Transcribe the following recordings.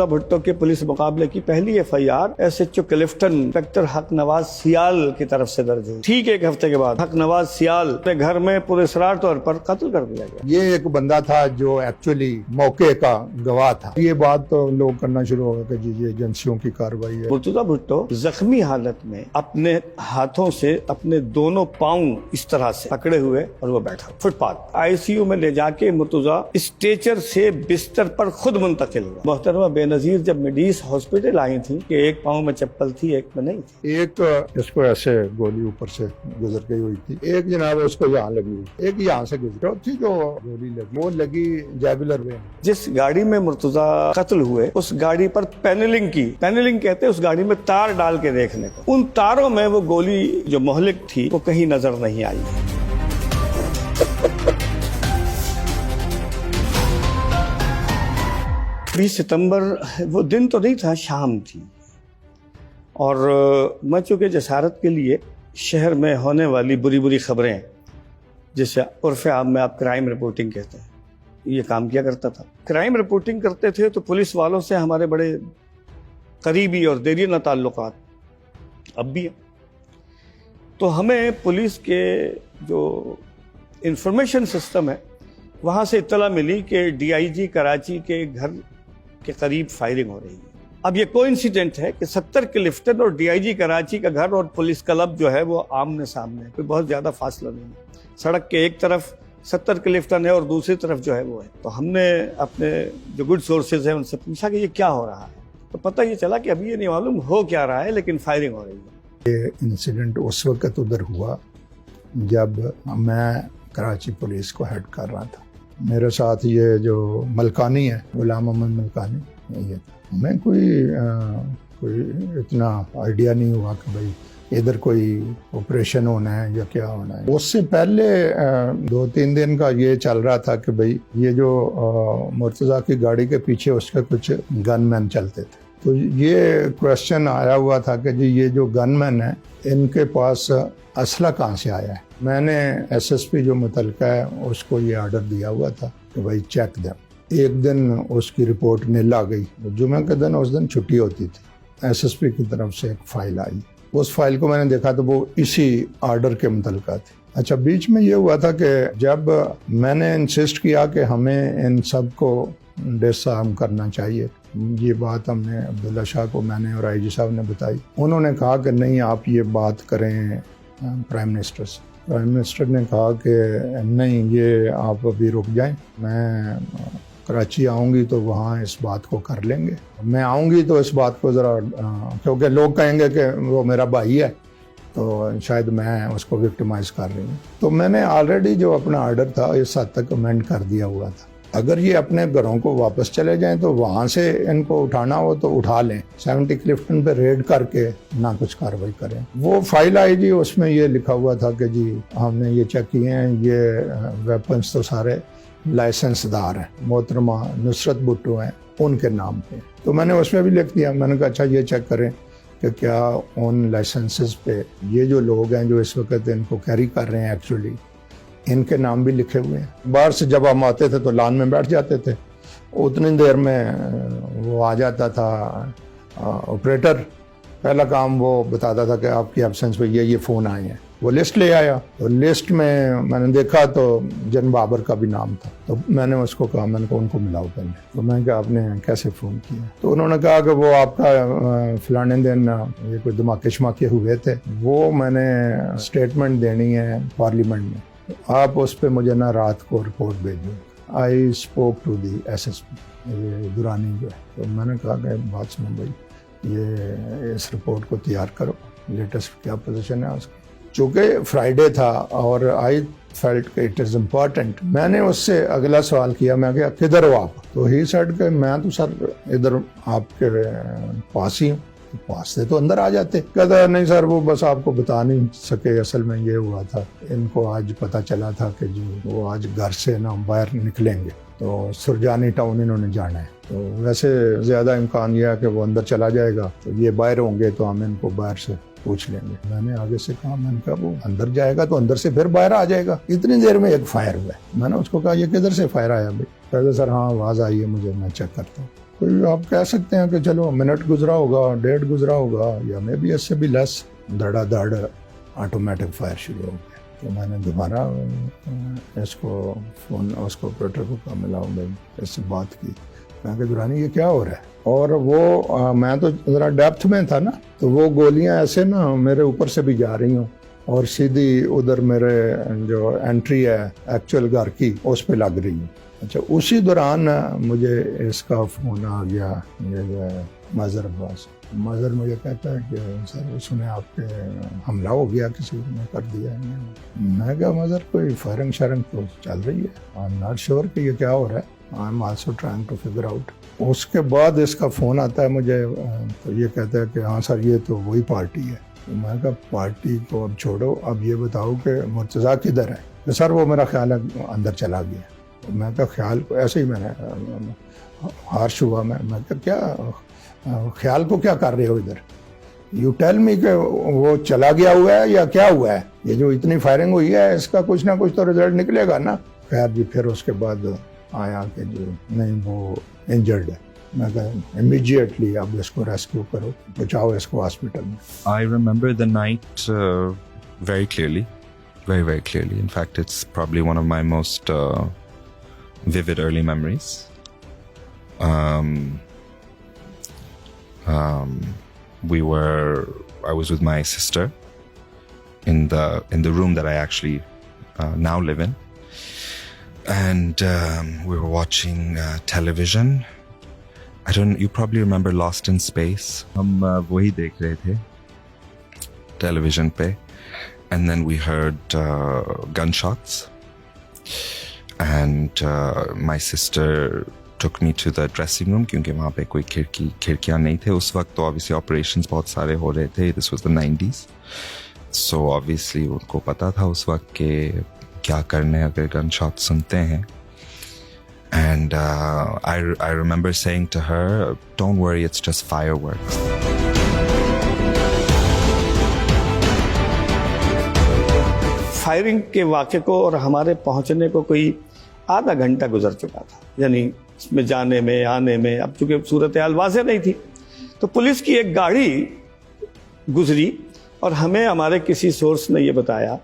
بھٹو کے پولیس مقابلے کی پہلی FIR SHO کلفٹن انسپکٹر حق نواز سیال کی طرف سے درج ہوئی۔ ٹھیک ایک ہفتے کے بعد حق نواز سیال اپنے گھر میں پراسرار طور پر قتل کر دیا گیا۔ یہ ایک بندہ تھا جو ایکچولی موقع کا گواہ تھا۔ یہ بات تو لوگ کرنا شروع ہو گئے کہ جی یہ ایجنسیوں کی کارروائی ہے۔ مرتضی بھٹو زخمی حالت میں اپنے ہاتھوں سے اپنے دونوں پاؤں اس طرح سے پکڑے ہوئے اور وہ بیٹھا فٹ پاتھ ICU میں لے جا کے مرتضی اسٹریچر سے بستر پر خود منتقل ہوا۔ محترمہ بے نظیر جب میڈیس ہاسپٹل آئی تھی کہ ایک پاؤں میں چپل تھی ایک میں نہیں تھی، ایک اس کو ایسے گولی اوپر سے گزر گئی ہوئی تھی، ایک جناب اس کو یہاں لگی ہوئی، ایک یہاں سے گزری تھی جو گولی لگی وہ لگی جیگولر وین۔ جس گاڑی میں مرتضی قتل ہوئے اس گاڑی پر پینلنگ کی، پینلنگ کہتے ہیں اس گاڑی میں تار ڈال کے دیکھنے کو، ان تاروں میں وہ گولی جو مہلک تھی وہ کہیں نظر نہیں آئی۔ 20 ستمبر وہ دن تو نہیں تھا، شام تھی، اور میں چونکہ جسارت کے لیے شہر میں ہونے والی بری بری خبریں جسے عرف عام میں آپ کرائم رپورٹنگ کہتے ہیں، یہ کام کیا کرتا تھا۔ کرائم رپورٹنگ کرتے تھے تو پولیس والوں سے ہمارے بڑے قریبی اور دیرینہ تعلقات اب بھی ہیں، تو ہمیں پولیس کے جو انفارمیشن سسٹم ہے وہاں سے اطلاع ملی کہ DIG کراچی کے گھر کے قریب فائرنگ ہو رہی ہے۔ اب یہ کوئنسیڈنٹ ہے کہ 70 کلفٹن اور DIG کراچی کا گھر اور پولیس کلب جو ہے وہ آمنے سامنے ہے، کوئی بہت زیادہ فاصلہ نہیں ہے، سڑک کے ایک طرف 70 کلفٹن ہے اور دوسری طرف جو ہے وہ ہے۔ تو ہم نے اپنے جو گڈ سورسز ہیں ان سے پوچھا کہ یہ کیا ہو رہا ہے، تو پتہ یہ چلا کہ ابھی یہ نہیں معلوم ہو کیا رہا ہے لیکن فائرنگ ہو رہی ہے۔ یہ انسیڈنٹ اس وقت ادھر ہوا جب میں کراچی پولیس کو ہیڈ کر رہا تھا۔ میرے ساتھ یہ جو ملکانی ہے، غلام محمد ملکانی، یہ تھا۔ ہمیں کوئی اتنا آئیڈیا نہیں ہوا کہ بھائی ادھر کوئی آپریشن ہونا ہے یا کیا ہونا ہے۔ اس سے پہلے 2-3 دن کا یہ چل رہا تھا کہ بھائی یہ جو مرتضیٰ کی گاڑی کے پیچھے اس کے کچھ گن مین چلتے تھے، تو یہ کویسچن آیا ہوا تھا کہ جی یہ جو گن مین ہیں ان کے پاس اسلحہ کہاں سے آیا ہے۔ میں نے SSP جو متعلقہ ہے اس کو یہ آرڈر دیا ہوا تھا کہ بھائی چیک دیں۔ ایک دن اس کی رپورٹ نل آ گئی، جمعہ کے دن اس دن چھٹی ہوتی تھی، SSP کی طرف سے ایک فائل آئی، اس فائل کو میں نے دیکھا تو وہ اسی آرڈر کے متعلقہ تھی۔ اچھا، بیچ میں یہ ہوا تھا کہ جب میں نے انسسٹ کیا کہ ہمیں ان سب کو ڈسارم کرنا چاہیے، یہ بات ہم نے عبداللہ شاہ کو میں نے اور IG صاحب نے بتائی، انہوں نے کہا کہ نہیں آپ یہ بات کریں پرائم منسٹر سے۔ پرائم منسٹر نے کہا کہ نہیں یہ آپ ابھی رک جائیں، میں کراچی آؤں گی تو وہاں اس بات کو کر لیں گے، میں آؤں گی تو اس بات کو ذرا کیونکہ لوگ کہیں گے کہ وہ میرا بھائی ہے تو شاید میں اس کو وکٹمائز کر رہی ہوں۔ تو میں نے آلریڈی جو اپنا آرڈر تھا اس حد تک امینڈ کر دیا ہوا تھا، اگر یہ اپنے گھروں کو واپس چلے جائیں تو وہاں سے ان کو اٹھانا ہو تو اٹھا لیں، 70 کلفٹن پہ ریڈ کر کے نہ کچھ کارروائی کریں۔ وہ فائل آئی جی، اس میں یہ لکھا ہوا تھا کہ جی ہم نے یہ چیک کیے ہیں، یہ ویپنز تو سارے لائسنس دار ہیں، محترمہ نصرت بھٹو ہیں ان کے نام پہ۔ تو میں نے اس میں بھی لکھ دیا، میں نے کہا اچھا یہ چیک کریں کہ کیا ان لائسنسز پہ یہ جو لوگ ہیں جو اس وقت ان کو کیری کر رہے ہیں ایکچولی ان کے نام بھی لکھے ہوئے ہیں۔ باہر سے جب ہم آتے تھے تو لان میں بیٹھ جاتے تھے، اتنی دیر میں وہ آ جاتا تھا آپریٹر، پہلا کام وہ بتاتا تھا کہ آپ کی ایبسنس پہ یہ فون آئے ہیں، وہ لسٹ لے آیا، تو لسٹ میں نے دیکھا تو جن بابر کا بھی نام تھا، تو میں نے اس کو کہا، میں نے کہا ان کو ملاؤ پہلے، تو میں نے کہا آپ نے کیسے فون کیا؟ تو انہوں نے کہا کہ وہ آپ کا فلانے دن یہ کوئی دھماکے شماکے ہوئے تھے، وہ میں نے اسٹیٹمنٹ دینی ہے پارلیمنٹ میں، آپ اس پہ مجھے نہ رات کو رپورٹ بھیجو۔ I spoke to the SSP یہ درانی جو ہے، تو میں نے کہا کہ بات سنو بھائی یہ اس رپورٹ کو تیار کرو، لیٹسٹ کیا پوزیشن ہے اس کی۔ چونکہ فرائیڈے تھا اور آئی فیلٹ کہ اٹ از امپورٹنٹ، میں نے اس سے اگلا سوال کیا، میں کہا کدھر ہو آپ؟ تو ہی سیڈ کہ میں تو سر ادھر آپ کے پاس ہی ہوں۔ پاس سے تو اندر آ جاتے، کہتا نہیں سر وہ بس آپ کو بتا نہیں سکے، اصل میں یہ ہوا تھا، ان کو آج پتہ چلا تھا کہ جی وہ آج گھر سے نا باہر نکلیں گے تو سرجانی ٹاؤن انہوں نے جانا ہے، تو ویسے زیادہ امکان یہ ہے کہ وہ اندر چلا جائے گا تو یہ باہر ہوں گے تو ہم ان کو باہر سے پوچھ لیں گے۔ میں نے آگے سے کہا، میں نے کہا وہ اندر جائے گا تو اندر سے پھر باہر آ جائے گا، اتنی دیر میں ایک فائر ہوا ہے۔ میں نے اس کو کہا یہ کدھر سے فائر آیا بھائی؟ کہتے سر ہاں آواز آئی ہے مجھے، میں چیک کرتا ہوں۔ کوئی آپ کہہ سکتے ہیں کہ چلو منٹ گزرا ہوگا, 1.5 گزرا ہوگا, یا میں بھی اس سے بھی لیس. دھڑا دھڑ آٹومیٹک فائر شروع ہو گیا. تو میں نے دوبارہ اس کو فون اس کو آپریٹر کو کہا, ملا ہوں بھائی اس سے بات کی, میں کہ درانی یہ کیا ہو رہا ہے. اور وہ میں تو ذرا ڈیپتھ میں تھا نا, تو وہ گولیاں ایسے نا میرے اوپر سے بھی جا رہی ہوں اور سیدھی ادھر میرے جو انٹری ہے ایکچوئل گھر کی اس پہ لگ رہی ہوں. اچھا اسی دوران مجھے اس کا فون آ گیا, یہ جو ہے مظہر عباس. مظہر مجھے کہتا ہے کہ سر سنے آپ کے حملہ ہو گیا کسی نے کر دیا ہے. میں کہا مظہر کوئی فائرنگ شائرنگ تو چل رہی ہے, آئی ایم ناٹ شیور کہ یہ کیا ہو رہا ہے, I'm also trying to figure out. اس کے بعد اس کا فون آتا ہے مجھے, تو یہ کہتا ہے کہ ہاں سر یہ تو وہی پارٹی ہے. تو میں کہا پارٹی کو اب چھوڑو, اب یہ بتاؤ کہ مرتضیٰ کدھر ہے. کہ سر وہ میرا خیال ہے اندر چلا گیا. میں کہا خیال کو ایسے ہی میں نے ہارش ہوا. میں کہا کیا خیال کو کیا کر رہے ہو ادھر, یو ٹیل می کہ وہ چلا گیا ہوا ہے یا کیا ہوا ہے. یہ جو اتنی فائرنگ ہوئی ہے اس کا کچھ نہ کچھ تو رزلٹ نکلے گا نا. خیر جی پھر اس کے بعد آیا کہ جو نہیں وہ انجرڈ ہے. میں کہا امیجیٹلی اب اس کو ریسکیو کرو, پہنچاؤ اس کو ہاسپٹل میں. I remember the night very clearly, very, very clearly. In fact, it's probably one of my most vivid early memories. I was with my sister in the room that I actually now live in. And we were watching television. You probably remember Lost in Space. ہم وہی دیکھ رہے تھے television پہ. And then we heard gunshots. And my sister took me to the dressing room کیونکہ وہاں پہ کوئی کھڑکیاں نہیں تھے اس وقت. تو obviously operations بہت سارے ہو رہے تھے. This was the 90s. So obviously ان کو پتا تھا اس وقت کہ کیا کرنے اگر گن شاٹ سنتے ہیں. And I remember saying to her, don't worry, it's just fireworks. Firing کے واقعے کو اور ہمارے پہنچنے کو کوئی آدھا گھنٹہ گزر چکا تھا. یعنی اس میں جانے میں آنے میں, اب چونکہ صورتحال واضح نہیں تھی, تو پولیس کی ایک گاڑی گزری اور ہمیں ہمارے کسی سورس نے یہ بتایا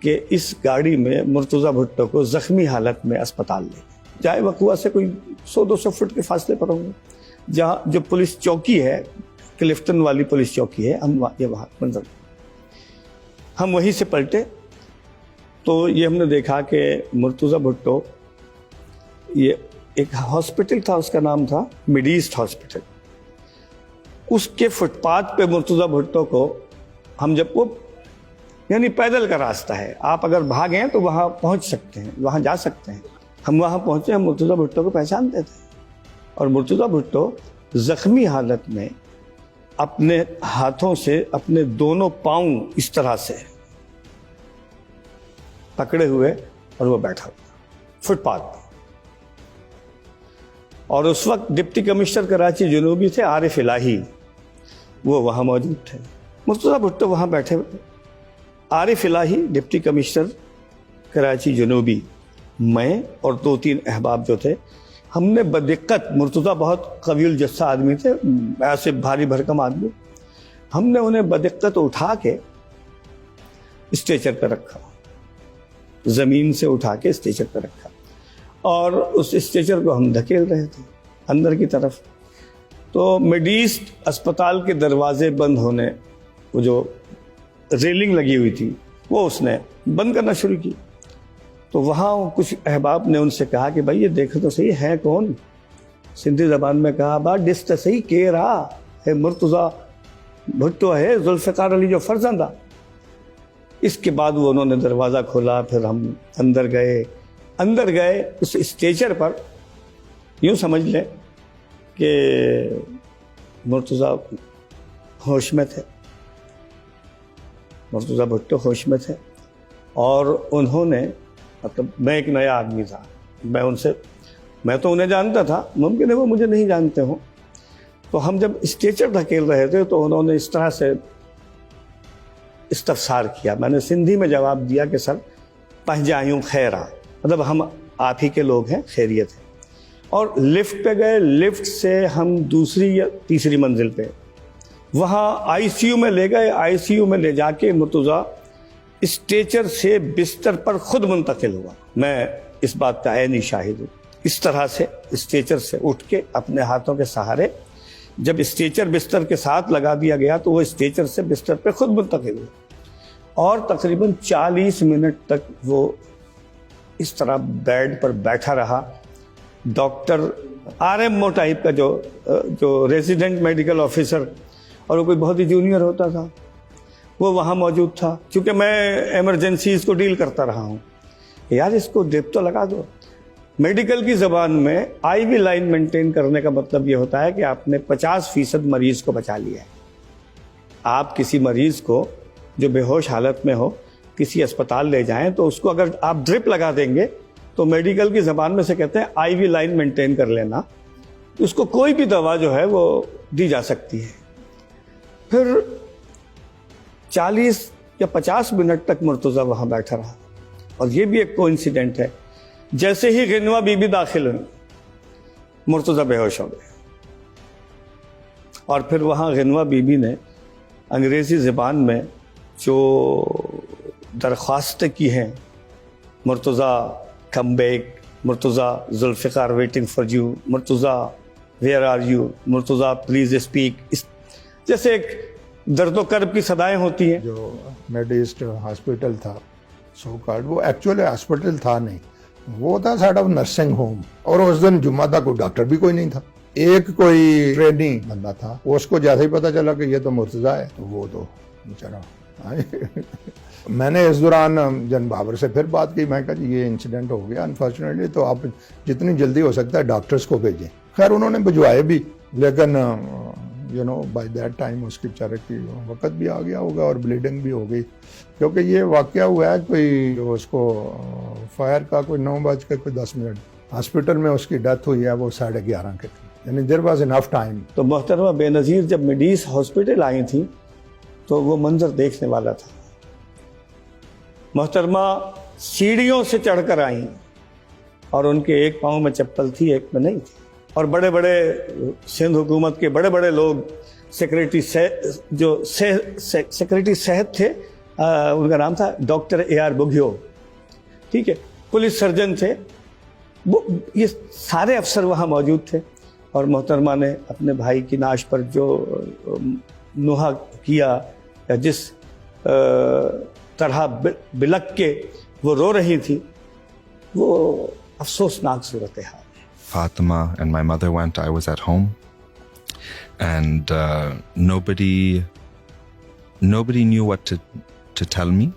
کہ اس گاڑی میں مرتضیٰ بھٹو کو زخمی حالت میں اسپتال لے گئے. جائے وقوع سے کوئی 100-200 فٹ کے فاصلے پر ہوں گے, جہاں جو پولیس چوکی ہے, کلفٹن والی پولیس چوکی ہے, یہ وہاں منظر. ہم وہیں سے پلٹے تو یہ ہم نے دیکھا کہ مرتضیٰ بھٹو, یہ ایک ہاسپٹل تھا, اس کا نام تھا مڈ ایسٹ ہاسپٹل, اس کے فٹ پاتھ پہ مرتضیٰ بھٹو کو ہم جب وہ یعنی پیدل کا راستہ ہے, آپ اگر بھاگیں تو وہاں پہنچ سکتے ہیں, وہاں جا سکتے ہیں. ہم وہاں پہنچے, ہم مرتضیٰ بھٹو کو پہچانتے تھے, اور مرتضیٰ بھٹو زخمی حالت میں اپنے ہاتھوں سے اپنے دونوں پاؤں اس طرح سے پکڑے ہوئے اور وہ بیٹھا ہوا فٹ پاتھ پر. اور اس وقت ڈپٹی کمشنر کراچی جنوبی تھے عارف الہی, وہ وہاں موجود تھے. مرتضیٰ بھٹو وہاں بیٹھے ہوئے, عارف الہی ڈپٹی کمشنر کراچی جنوبی, میں اور 2-3 احباب جو تھے, ہم نے بدقت, مرتضیٰ بہت قوی الجثہ آدمی تھے, ایسے بھاری بھرکم آدمی, ہم نے انہیں بدقت اٹھا کے اسٹریچر پہ رکھا, زمین سے اٹھا کے اسٹریچر پہ رکھا, اور اس اسٹریچر کو ہم دھکیل رہے تھے اندر کی طرف. تو مڈ ایسٹ اسپتال کے دروازے بند ہونے, وہ جو ریلنگ لگی ہوئی تھی وہ اس نے بند کرنا شروع کی. تو وہاں کچھ احباب نے ان سے کہا کہ بھائی یہ دیکھو تو صحیح ہے کون. سندھی زبان میں کہا, با ڈس تو صحیح کے رہا ہے, مرتضیٰ بھٹو ہے, ذوالفقار علی جو فرزندہ. اس کے بعد وہ انہوں نے دروازہ کھولا, پھر ہم اندر گئے. اس اسٹیچر پر یوں سمجھ لیں کہ مرتضیٰ ہوش میں تھے, مرتضیٰ بھٹو ہوش میں تھے, اور انہوں نے, مطلب میں ایک نیا آدمی تھا, میں تو انہیں جانتا تھا, ممکن ہے وہ مجھے نہیں جانتے ہوں. تو ہم جب اسٹیچر دھکیل رہے تھے تو انہوں نے اس طرح سے استفسار کیا. میں نے سندھی میں جواب دیا کہ سر پنجایوں خیرہ, مطلب ہم آپ ہی کے لوگ ہیں, خیریت ہے. اور لفٹ پہ گئے, لفٹ سے ہم دوسری یا تیسری منزل پہ, وہاں آئی سی یو میں لے گئے. آئی سی یو میں لے جا کے مرتضیٰ اسٹیچر سے بستر پر خود منتقل ہوا. میں اس بات کا عینی شاہد ہوں. اس طرح سے اسٹیچر سے اٹھ کے اپنے ہاتھوں کے سہارے جب اسٹیچر بستر کے ساتھ لگا دیا گیا تو وہ اسٹیچر سے بستر پہ خود منتقل ہوا, اور تقریباً 40 منٹ تک وہ اس طرح بیڈ پر بیٹھا رہا. Doctor R M O type کا جو ریزیڈنٹ میڈیکل آفیسر, اور وہ کوئی بہت ہی جونیئر ہوتا تھا, وہ وہاں موجود تھا. چونکہ میں ایمرجنسیز کو ڈیل کرتا رہا ہوں, یار اس کو ڈرپ تو لگا دو. میڈیکل کی زبان میں آئی وی لائن مینٹین کرنے کا مطلب یہ ہوتا ہے کہ آپ نے 50% مریض کو بچا لیا ہے. آپ کسی مریض کو جو بے ہوش حالت میں ہو کسی اسپتال لے جائیں تو اس کو اگر آپ ڈرپ لگا دیں گے تو میڈیکل کی زبان میں سے کہتے ہیں آئی وی لائن مینٹین کر لینا, اس کو کوئی بھی دوا جو ہے وہ دی جا سکتی ہے. پھر 40 یا 50 منٹ تک مرتضیٰ وہاں بیٹھا رہا, اور یہ بھی ایک کوئنسیڈنٹ ہے. جیسے ہی غنوہ بی بی داخل ہوئی مرتضیٰ بے ہوش ہو گئے, اور پھر وہاں غنوہ بی بی نے انگریزی زبان میں جو درخواستیں کی ہیں, Murtaza come back, Murtaza Zulfiqar waiting for you, Murtaza where are you, Murtaza please speak, جیسے ایک درد و کرب کی صدائیں ہوتی ہیں. جو میڈیسٹ ہاسپٹل تھا سو کارڈ, وہ ایکچولی ہاسپٹل تھا نہیں, وہ تھا سائڈ آف نرسنگ ہوم. اور اس دن جمعہ تھا, کوئی ڈاکٹر بھی کوئی نہیں تھا, ایک کوئی ٹریننگ بندہ تھا. اس کو جیسے ہی پتا چلا کہ یہ تو مرتضیٰ ہے تو وہ تو بیچارہ. میں نے اس دوران جن بابر سے پھر بات کی, میں کہا جی یہ انسیڈنٹ ہو گیا انفارچونیٹلی, تو آپ جتنی جلدی ہو سکتا ہے ڈاکٹرز کو بھیجیں. خیر انہوں نے بھجوائے بھی, لیکن بائی دیٹ ٹائم اس کی بیچارے کی وقت بھی آ گیا ہوگا اور بلیڈنگ بھی ہو گئی. کیونکہ یہ واقعہ ہوا ہے کوئی اس کو فائر کا کوئی 9:10 ہاسپٹل میں اس کی ڈیتھ ہوئی ہے, وہ 11:30 کے تھی, یعنی دیر واز انف ٹائم. تو محترمہ بے نظیر جب میڈیس ہاسپٹل آئی تھیں تو وہ منظر دیکھنے والا تھا. محترمہ سیڑھیوں سے چڑھ کر آئیں اور ان کے ایک پاؤں میں چپل تھی, ایک میں نہیں تھی. اور بڑے بڑے سندھ حکومت کے بڑے بڑے لوگ, سیکریٹری صحت تھے, ان کا نام تھا ڈاکٹر اے آر بگھیو, ٹھیک ہے, پولیس سرجن تھے, وہ یہ سارے افسر وہاں موجود تھے. اور محترمہ نے اپنے بھائی کی نعش پر جو نوحہ کیا, یا جس طرح بلک کے وہ رو رہی تھی, وہ افسوسناک صورتحال. Fatima and my mother went. I was at home, and nobody knew what to tell me.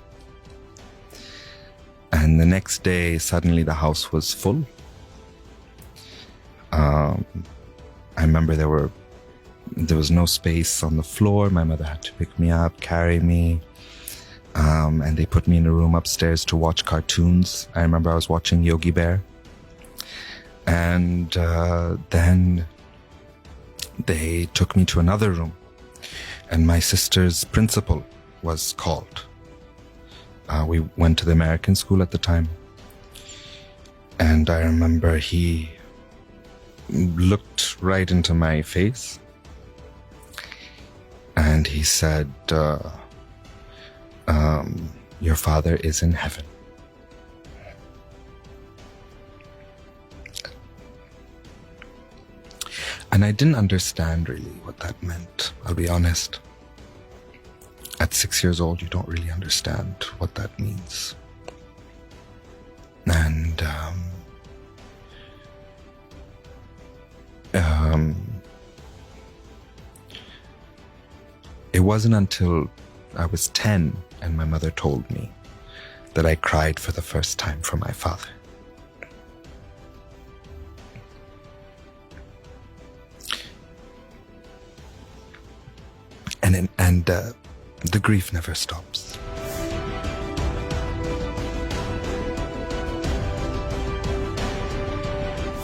And the next day, suddenly the house was full. I remember there was no space on the floor. My mother had to pick me up, carry me, and they put me in a room upstairs to watch cartoons. I remember I was watching Yogi Bear. And then they took me to another room, and my sister's principal was called. We went to the American school at the time, and I remember he looked right into my face, and he said, your father is in heaven. And I didn't understand really what that meant, I'll be honest. At 6 years old, you don't really understand what that means. And it wasn't until I was 10 and my mother told me that I cried for the first time for my father. And the grief never stops.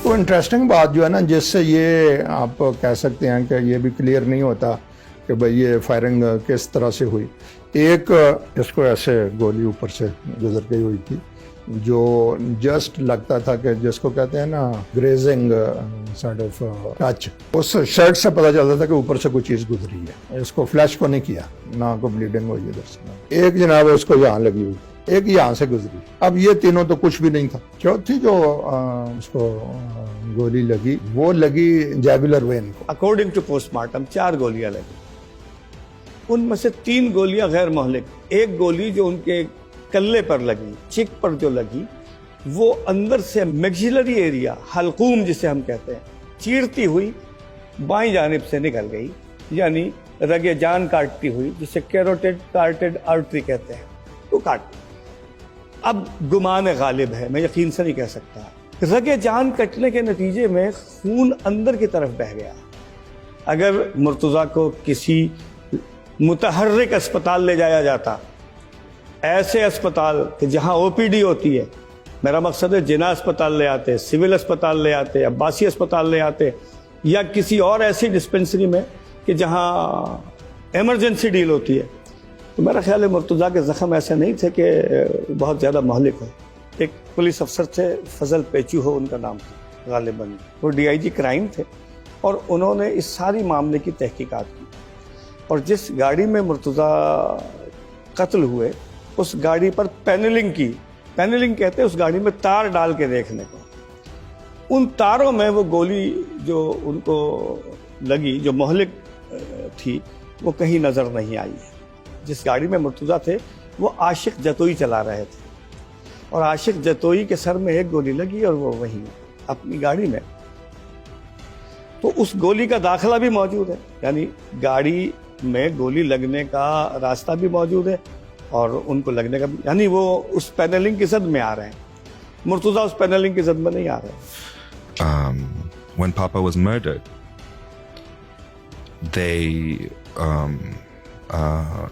تو interesting بات جو ہے نا, جس سے یہ آپ کہہ سکتے ہیں کہ یہ بھی کلیئر نہیں ہوتا کہ بھئی یہ فائرنگ کس طرح سے ہوئی. ایک اس کو ایسے گولی اوپر سے گزر گئی ہوئی تھی, جو جسٹ لگتا تھا کہ جس کو کہتے ہیں نا گریزنگ سارٹ آف ٹچ, اس شرٹ سے پتہ چلتا تھا کہ اوپر سے کوئی چیز گزری ہے. اس کو فلیش کو نہیں کیا, نہ کوئی بلیڈنگ ہوئی ادھر سے. ایک جناب اس کو یہاں لگی ہوئی, ایک یہاں سے گزری. اب یہ تینوں تو کچھ بھی نہیں تھا. چوتھی جو اس کو گولی لگی وہ لگی جیگولر وین کو. اکارڈنگ ٹو پوسٹ مارٹم 4 گولیاں لگی, ان میں سے 3 گولیاں غیر مہلک. ایک گولی جو ان کے کلے پر لگی, چک پر جو لگی, وہ اندر سے میگزیلری ایریا, حلقوم جسے ہم کہتے ہیں, چیرتی ہوئی بائیں جانب سے نکل گئی, یعنی رگ جان کاٹتی ہوئی, جسے کیروٹیڈ کارٹیڈ آرٹری کہتے ہیں, وہ کاٹ. اب گمان غالب ہے, میں یقین سے نہیں کہہ سکتا. رگ جان کٹنے کے نتیجے میں خون اندر کی طرف بہہ گیا. اگر مرتضیٰ کو کسی متحرک اسپتال لے جایا جاتا, ایسے اسپتال کہ جہاں او پی ڈی ہوتی ہے, میرا مقصد ہے جناح اسپتال لے آتے, سول اسپتال لے آتے, عباسی اسپتال لے آتے, یا کسی اور ایسی ڈسپنسری میں کہ جہاں ایمرجنسی ڈیل ہوتی ہے, تو میرا خیال ہے مرتضیٰ کے زخم ایسے نہیں تھے کہ بہت زیادہ مہلک ہو. ایک پولیس افسر تھے, فضل پیچو ہو ان کا نام تھا غالباً, وہ ڈی آئی جی کرائم تھے, اور انہوں نے اس ساری معاملے کی تحقیقات کی. اور جس گاڑی میں مرتضیٰ قتل ہوئے اس گاڑی پر پینلنگ کی, پینلنگ کہتے ہیں اس گاڑی میں تار ڈال کے دیکھنے کو. ان تاروں میں وہ گولی جو ان کو لگی جو مہلک تھی وہ کہیں نظر نہیں آئی. جس گاڑی میں مرتضیٰ تھے وہ عاشق جتوئی چلا رہے تھے, اور عاشق جتوئی کے سر میں ایک گولی لگی اور وہ وہیں اپنی گاڑی میں. تو اس گولی کا داخلہ بھی موجود ہے, یعنی گاڑی میں گولی لگنے کا راستہ بھی موجود ہے اور ان کو لگنے کا بھی, یعنی وہ اس پینلنگ کی زد میں آ رہے ہیں. مرتضیٰ اس پینلنگ کی زد میں نہیں آ رہے. When Papa was murdered,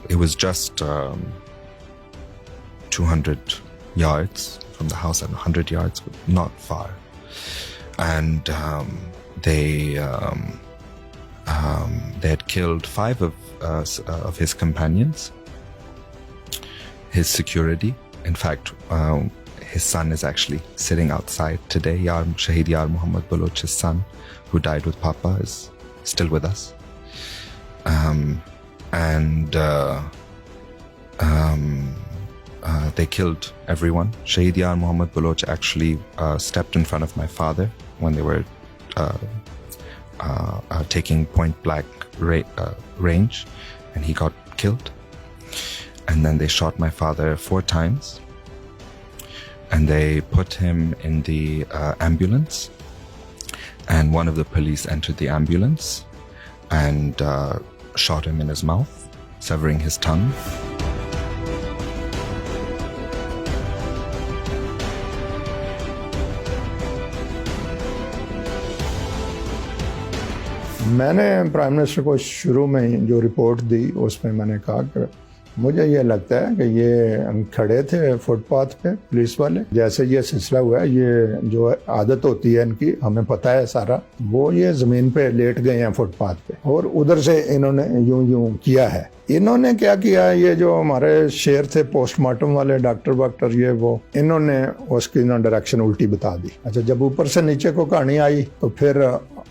it was just 200 yards from the house, and 100 yards, not far. And they had killed 5 of his companions, his security. In fact, his son is actually sitting outside today. Shaheed Yar Muhammad Baloch, his son, who died with Papa, is still with us. They killed everyone. Shaheed Yar Muhammad Baloch actually stepped in front of my father when they were taking point blank range, and he got killed. And then they shot my father 4 times, and they put him in the ambulance, and one of the police entered the ambulance and shot him in his mouth, severing his tongue. میں نے prime minister کو شروع میں جو report دی اس میں میں نے کہا کہ مجھے یہ لگتا ہے کہ یہ کھڑے تھے فٹ پاتھ پہ پولیس والے, جیسے یہ سلسلہ ہوا ہے, یہ جو عادت ہوتی ہے ان کی, ہمیں پتہ ہے سارا, وہ یہ زمین پہ لیٹ گئے ہیں فٹ پاتھ پہ, اور ادھر سے انہوں نے یوں کیا ہے. انہوں نے کیا کیا, یہ جو ہمارے شیر تھے پوسٹ مارٹم والے ڈاکٹر یہ وہ, انہوں نے اس کی ڈائریکشن الٹی بتا دی. اچھا, جب اوپر سے نیچے کو کہانی آئی تو پھر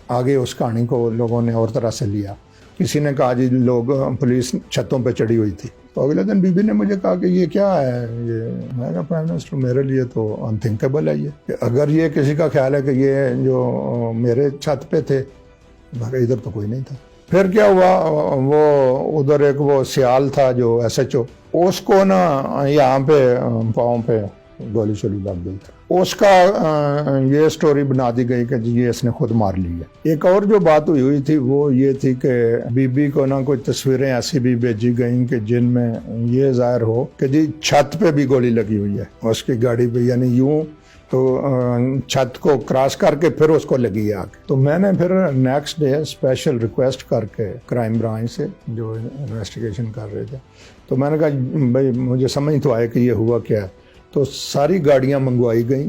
آگے اس کہانی کو لوگوں نے اور طرح سے لیا. کسی نے کہا جی لوگ پولیس چھتوں پہ چڑھی ہوئی تھی, تو اگلے دن بی بی نے مجھے کہا کہ یہ کیا ہے, یہ میں کہا پرائم منسٹر میرے لیے تو انتھنکیبل ہے یہ, کہ اگر یہ کسی کا خیال ہے کہ یہ جو میرے چھت پہ تھے, ادھر تو کوئی نہیں تھا. پھر کیا ہوا, وہ ادھر ایک وہ سیال تھا جو ایس ایچ او, اس کو نا یہاں پہ پاؤں پہ گولی شولی لگ گئی. اس کا یہ سٹوری بنا دی گئی کہ جی یہ اس نے خود مار لی ہے. ایک اور جو بات ہوئی تھی وہ یہ تھی کہ بی بی کو نا کوئی تصویریں ایسی بھی بھیجی گئیں کہ جن میں یہ ظاہر ہو کہ جی چھت پہ بھی گولی لگی ہوئی ہے اس کی گاڑی پہ, یعنی یوں تو چھت کو کراس کر کے پھر اس کو لگی آگ. تو میں نے پھر نیکسٹ ڈے اسپیشل ریکویسٹ کر کے کرائم برانچ سے جو انویسٹیگیشن کر رہے تھے, تو میں نے کہا بھائی مجھے سمجھ تو آئے کہ یہ ہوا کیا ہے. تو ساری گاڑیاں منگوائی گئیں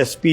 SP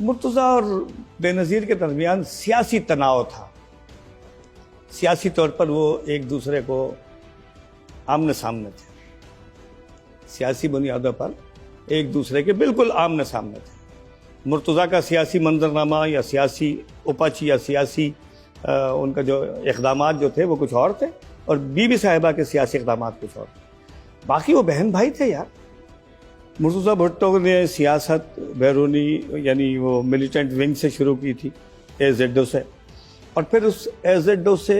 مرتضیٰ اور بے نظیر کے درمیان سیاسی تناؤ تھا. سیاسی طور پر وہ ایک دوسرے کو آمنے سامنے تھے, سیاسی بنیادوں پر ایک دوسرے کے بالکل آمنے سامنے تھے. مرتضیٰ کا سیاسی منظرنامہ یا سیاسی اپچ یا سیاسی ان کا جو اقدامات جو تھے وہ کچھ اور تھے, اور بی بی صاحبہ کے سیاسی اقدامات کچھ اور تھے. باقی وہ بہن بھائی تھے یار. مرتضیٰ بھٹو نے سیاست بیرونی یعنی وہ ملیٹنٹ ونگ سے شروع کی تھی, اے زیڈ او سے, اور پھر اس اے زیڈ او سے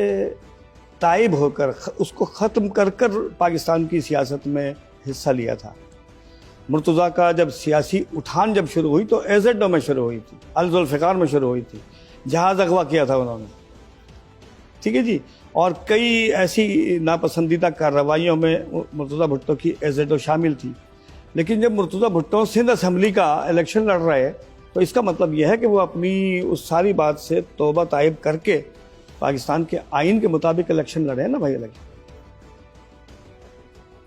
تائب ہو کر اس کو ختم کر کر پاکستان کی سیاست میں حصہ لیا تھا. مرتضیٰ کا جب سیاسی اٹھان جب شروع ہوئی تو اے زیڈ او میں شروع ہوئی تھی, الذوالفقار میں شروع ہوئی تھی, جہاز اغوا کیا تھا انہوں نے, ٹھیک ہے جی. اور کئی ایسی ناپسندیدہ کارروائیوں میں مرتضیٰ بھٹو کی اے زیڈ او شامل تھی. لیکن جب مرتضیٰ بھٹو سندھ اسمبلی کا الیکشن لڑ رہے تو اس کا مطلب یہ ہے کہ وہ اپنی اس ساری بات سے توبہ طائب کر کے پاکستان کے آئین کے مطابق الیکشن لڑے نا بھائی.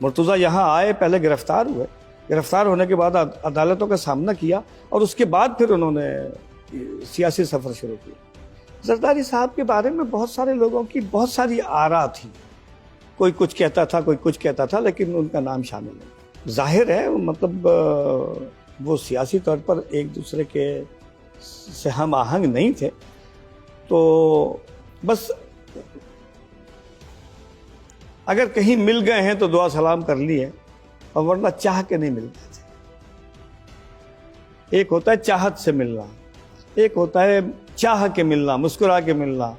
مرتضیٰ یہاں آئے, پہلے گرفتار ہوئے, گرفتار ہونے کے بعد عدالتوں کا سامنا کیا, اور اس کے بعد پھر انہوں نے سیاسی سفر شروع کیا. زرداری صاحب کے بارے میں بہت سارے لوگوں کی بہت ساری آراء تھی, کوئی کچھ کہتا تھا, کوئی کچھ کہتا تھا, لیکن ان کا نام شامل نہیں. ظاہر ہے مطلب وہ سیاسی طور پر ایک دوسرے کے سے ہم آہنگ نہیں تھے, تو بس اگر کہیں مل گئے ہیں تو دعا سلام کر لیے, اور ورنہ چاہ کے نہیں ملتے تھے. ایک ہوتا ہے چاہت سے ملنا, ایک ہوتا ہے چاہ کے ملنا, مسکرا کے ملنا,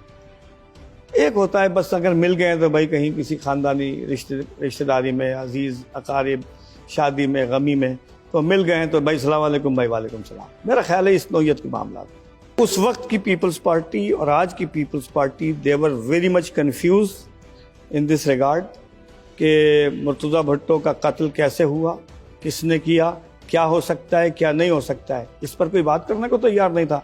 ایک ہوتا ہے بس اگر مل گئے تو بھائی کہیں کسی خاندانی رشتہ داری میں, عزیز اقارب, شادی میں, غمی میں, تو مل گئے ہیں تو بھائی السلام علیکم, بھائی وعلیکم السلام. میرا خیال ہے اس نوعیت کے معاملات اس وقت کی پیپلز پارٹی اور آج کی Peoples Party they were very much confused in this regard کہ مرتضیٰ بھٹو کا قتل کیسے ہوا, کس نے کیا, کیا ہو سکتا ہے, کیا نہیں ہو سکتا ہے. اس پر کوئی بات کرنے کو تیار نہیں تھا.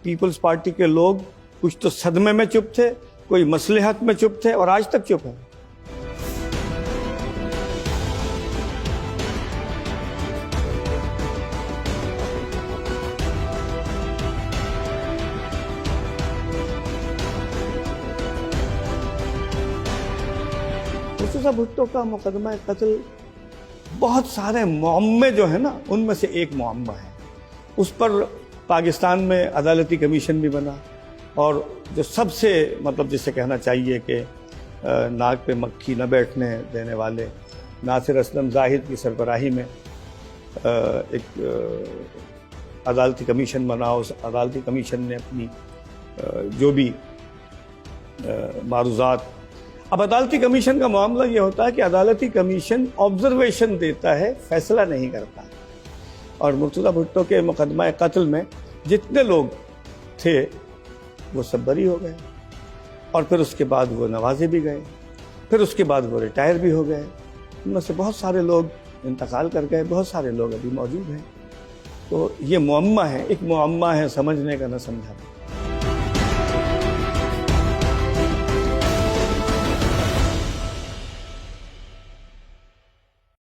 پیپلز پارٹی کے لوگ کچھ تو صدمے میں چپ تھے, کوئی مصلحت میں چپ تھے, اور آج تک چپ ہیں. مرتضیٰ بھٹو کا مقدمہ قتل بہت سارے معمے جو ہیں نا ان میں سے ایک معمہ ہے. اس پر پاکستان میں عدالتی کمیشن بھی بنا, اور جو سب سے مطلب جسے کہنا چاہیے کہ ناک پہ مکھی نہ بیٹھنے دینے والے ناصر اسلم زاہد کی سربراہی میں ایک عدالتی کمیشن بنا. اس عدالتی کمیشن نے اپنی جو بھی معروضات, اب عدالتی کمیشن کا معاملہ یہ ہوتا ہے کہ عدالتی کمیشن آبزرویشن دیتا ہے, فیصلہ نہیں کرتا. اور مرتضیٰ بھٹو کے مقدمہ قتل میں جتنے لوگ تھے وہ سب بری ہو گئے, اور پھر اس کے بعد وہ نوازے بھی گئے, پھر اس کے بعد وہ ریٹائر بھی ہو گئے. ان میں سے بہت سارے لوگ انتقال کر گئے, بہت سارے لوگ ابھی موجود ہیں. تو یہ معمہ ہے, ایک معمہ ہے, سمجھنے کا نہ سمجھانے کا.